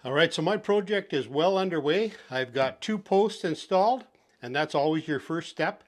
All right, so my project is well underway. I've got 2 posts installed, and that's always your first step.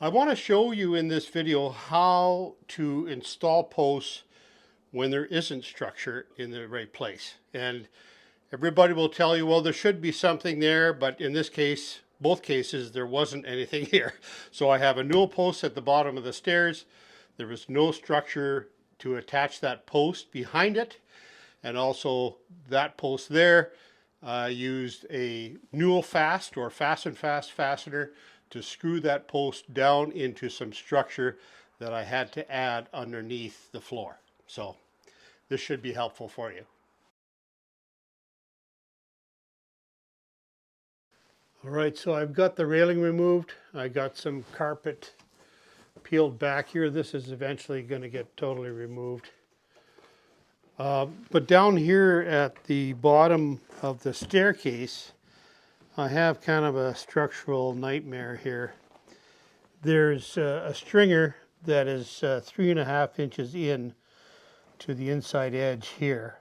I want to show you in this video how to install posts when there isn't structure in the right place. And everybody will tell you, well, there should be something there, but in this case, both cases, there wasn't anything here. So I have a newel post at the bottom of the stairs. There was no structure to attach that post behind it. And also that post there, I used a Newel Fast or Fas-N-Fast fastener to screw that post down into some structure that I had to add underneath the floor. So this should be helpful for you. All right, so I've got the railing removed. I got some carpet peeled back here. This is eventually going to get totally removed. But down here at the bottom of the staircase, I have kind of a structural nightmare here. There's a stringer that is 3.5 inches in to the inside edge here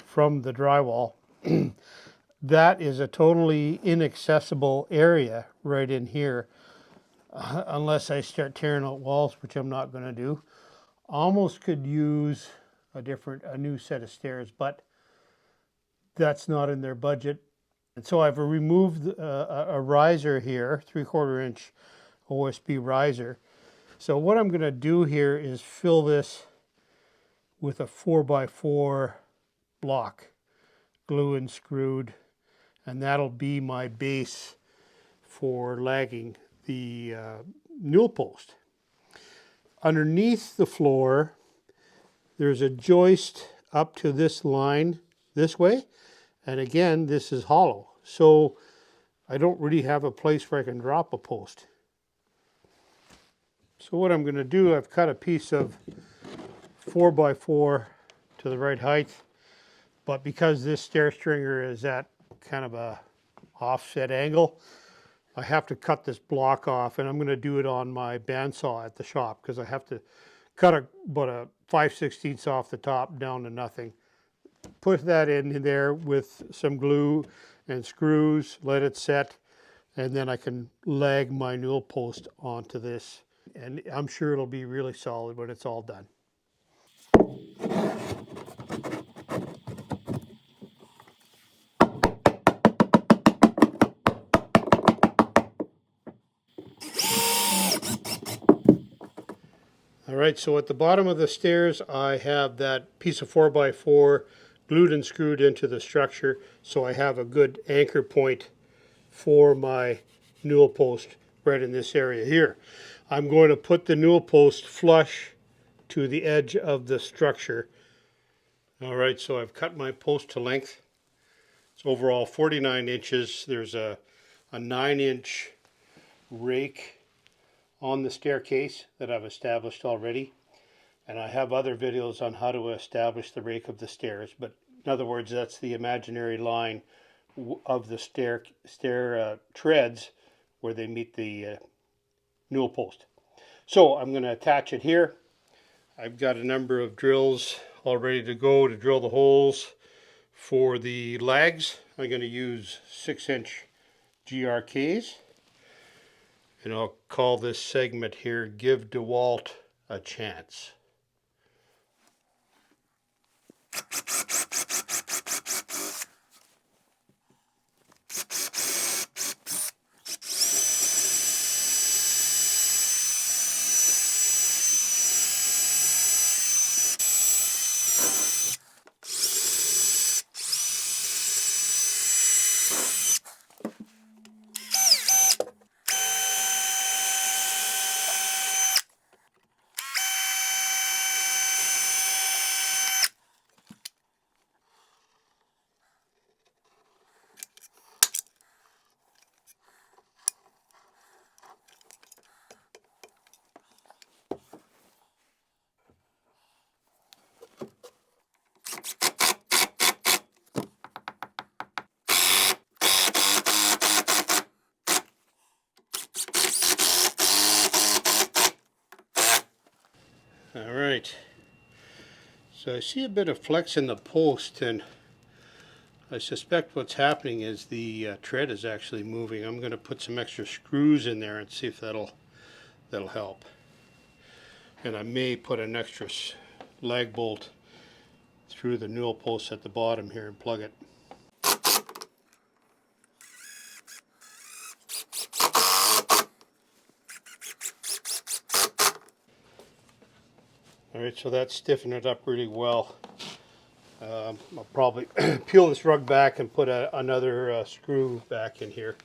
from the drywall. That is a totally inaccessible area right in here, unless I start tearing out walls, which I'm not going to do. Almost could use a new set of stairs, but that's not in their budget. And so I've removed a riser here, 3/4 inch OSB riser. So what I'm going to do here is fill this with a 4x4 block, glue and screwed, and that'll be my base for lagging the newel post. Underneath the floor, there's a joist up to this line this way, and again, this is hollow. So I don't really have a place where I can drop a post. So what I'm going to do, I've cut a piece of 4x4 to the right height, but because this stair stringer is at kind of a offset angle, I have to cut this block off, and I'm going to do it on my bandsaw at the shop because I have to cut about a 5/16 off the top down to nothing. Put that in there with some glue and screws, let it set, and then I can lag my newel post onto this. And I'm sure it'll be really solid when it's all done. All right, so at the bottom of the stairs, I have that piece of 4x4 glued and screwed into the structure, so I have a good anchor point for my newel post right in this area here. I'm going to put the newel post flush to the edge of the structure. All right, so I've cut my post to length. It's overall 49 inches. There's a 9-inch rake on the staircase that I've established already, and I have other videos on how to establish the rake of the stairs, but in other words, that's the imaginary line of the stair treads where they meet the newel post. So I'm going to attach it here. I've got a number of drills all ready to go to drill the holes for the lags. I'm going to use 6-inch GRKs. And I'll call this segment here, Give DeWalt a Chance. All right, so I see a bit of flex in the post, and I suspect what's happening is the tread is actually moving. I'm going to put some extra screws in there and see if that'll help. And I may put an extra lag bolt through the newel post at the bottom here and plug it. Alright, so that's stiffened it up really well. I'll probably peel this rug back and put another screw back in here.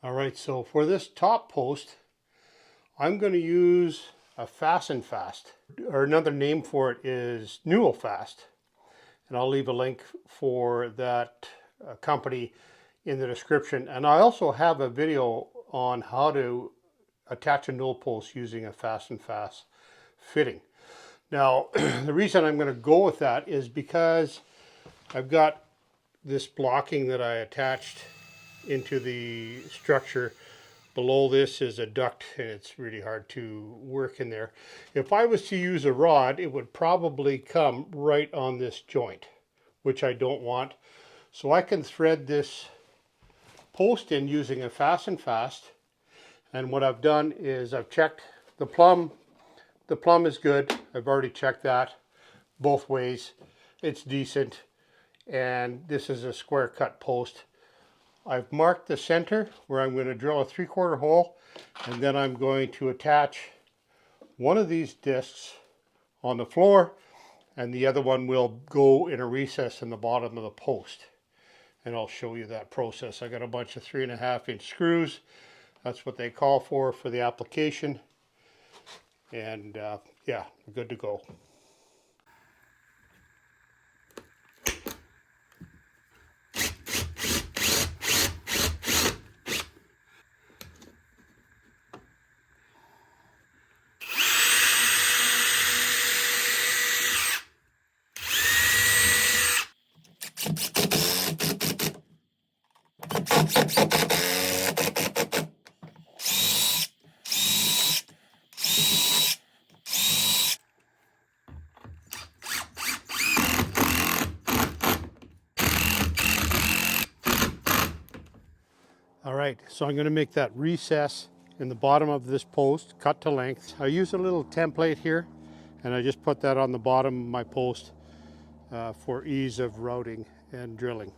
Alright, so for this top post, I'm going to use a Fas-N-Fast, or another name for it is Newel Fast. And I'll leave a link for that company in the description. And I also have a video on how to attach a newel post using a Fas-N-Fast fitting. Now, the reason I'm going to go with that is because I've got this blocking that I attached into the structure. Below this is a duct, and it's really hard to work in there. If I was to use a rod, it would probably come right on this joint, which I don't want. So I can thread this post in using a Fas-N-Fast. And what I've done is I've checked the plumb. The plumb is good. I've already checked that both ways. It's decent. And this is a square cut post. I've marked the center where I'm going to drill a 3/4 hole, and then I'm going to attach one of these discs on the floor, and the other one will go in a recess in the bottom of the post. And I'll show you that process. I got a bunch of 3.5-inch screws. That's what they call for the application. And yeah, we're good to go. All right, so I'm going to make that recess in the bottom of this post, cut to length. I use a little template here, and I just put that on the bottom of my post for ease of routing and drilling.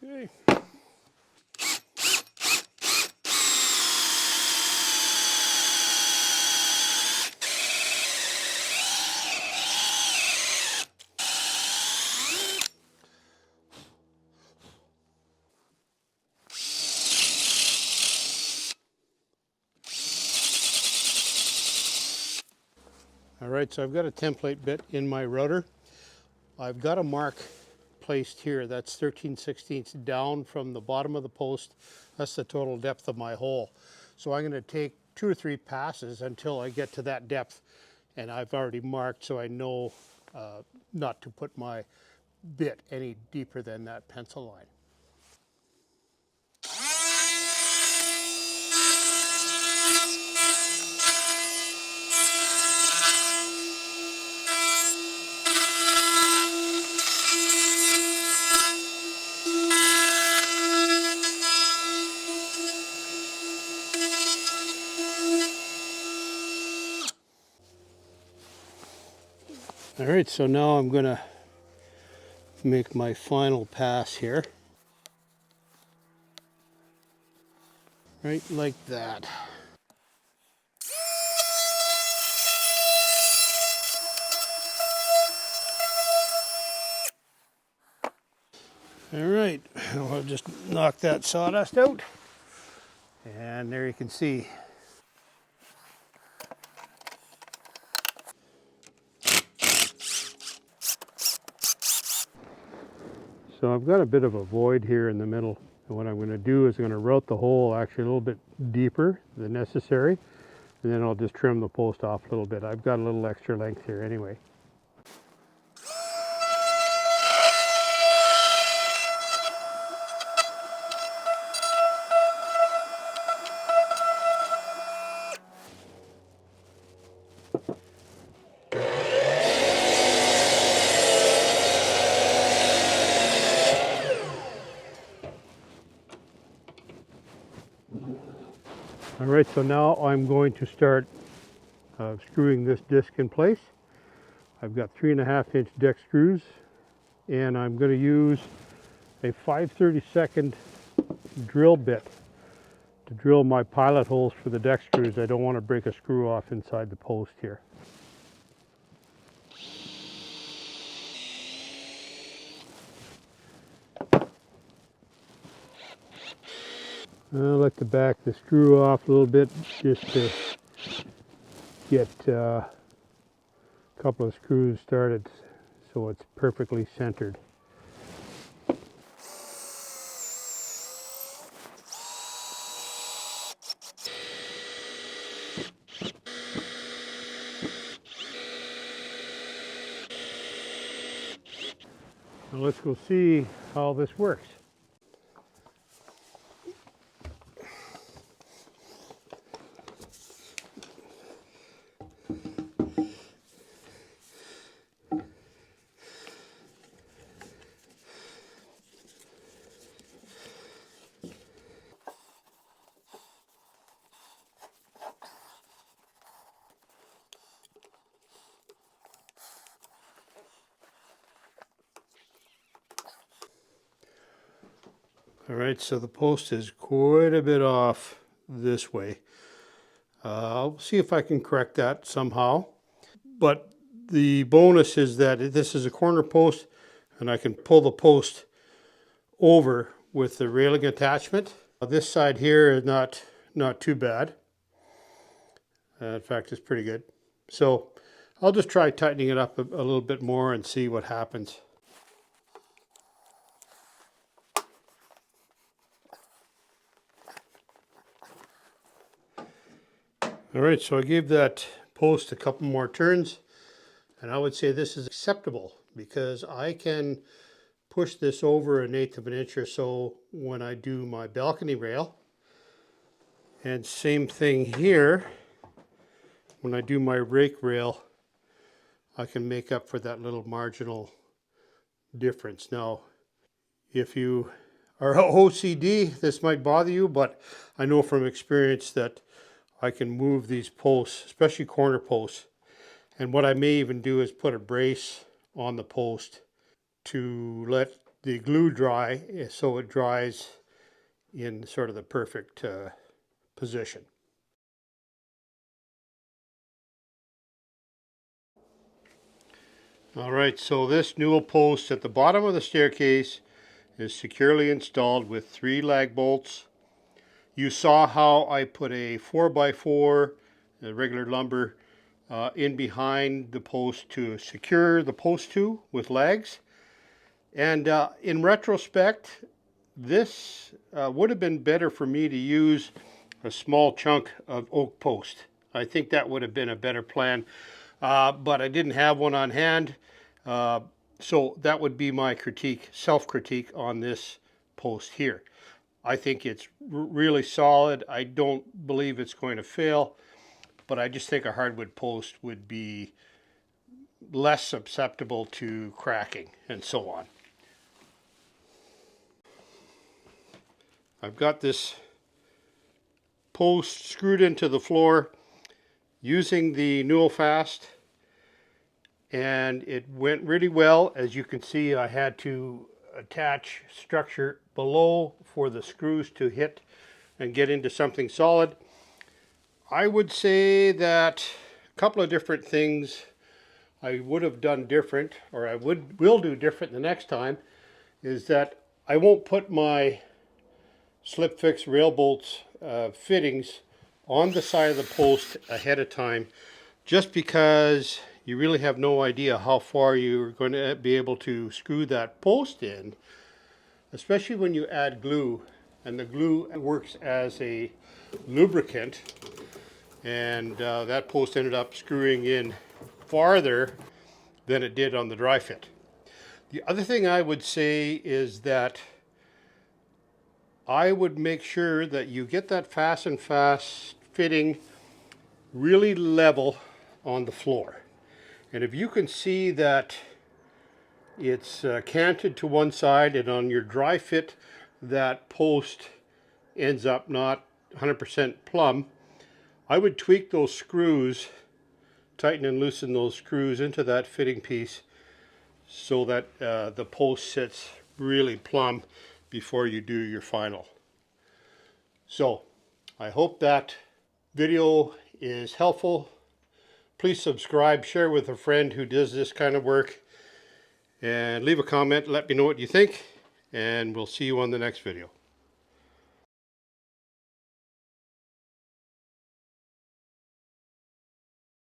Okay. All right, so I've got a template bit in my router. I've got a mark placed here that's 13/16 down from the bottom of the post. That's the total depth of my hole. So I'm going to take 2 or 3 passes until I get to that depth, and I've already marked so I know not to put my bit any deeper than that pencil line. All right, so now I'm going to make my final pass here. Right like that. All right, I'll just knock that sawdust out. And there you can see. So I've got a bit of a void here in the middle. And what I'm going to do is I'm going to route the hole actually a little bit deeper than necessary. And then I'll just trim the post off a little bit. I've got a little extra length here anyway. All right, so now I'm going to start screwing this disc in place. I've got 3.5-inch deck screws, and I'm going to use a 5/32 drill bit to drill my pilot holes for the deck screws. I don't want to break a screw off inside the post here. I like to back the screw off a little bit just to get a couple of screws started so it's perfectly centered. Now let's go see how this works. All right, so the post is quite a bit off this way. I'll see if I can correct that somehow. But the bonus is that this is a corner post, and I can pull the post over with the railing attachment. This side here is not too bad. In fact, it's pretty good. So I'll just try tightening it up a little bit more and see what happens. All right, so I gave that post a couple more turns, and I would say this is acceptable because I can push this over 1/8 of an inch or so when I do my balcony rail. And same thing here, when I do my rake rail, I can make up for that little marginal difference. Now, if you are OCD, this might bother you, but I know from experience that I can move these posts, especially corner posts. And what I may even do is put a brace on the post to let the glue dry so it dries in sort of the perfect position. All right, so this Newel post at the bottom of the staircase is securely installed with 3 lag bolts. You saw how I put a 4x4, regular lumber, in behind the post to secure the post to with lags. And in retrospect, this would have been better for me to use a small chunk of oak post. I think that would have been a better plan, but I didn't have one on hand. So that would be my critique, self-critique on this post here. I think it's really solid. I don't believe it's going to fail, but I just think a hardwood post would be less susceptible to cracking and so on. I've got this post screwed into the floor using the Newel Fast, and it went really well. As you can see, I had to attach structure below for the screws to hit and get into something solid. I would say that a couple of different things I would have done different, or I will do different the next time, is that I won't put my slip fix rail bolts fittings on the side of the post ahead of time, just because you really have no idea how far you're going to be able to screw that post in especially when you add glue, and the glue works as a lubricant, and that post ended up screwing in farther than it did on the dry fit. The other thing I would say is that I would make sure that you get that Fas-N-Fast fitting really level on the floor. And if you can see that it's canted to one side, and on your dry fit that post ends up not 100% plumb, I would tweak those screws, tighten and loosen those screws into that fitting piece so that the post sits really plumb before you do your final. So I hope that video is helpful. Please subscribe, share with a friend who does this kind of work, and leave a comment. Let me know what you think, and we'll see you on the next video.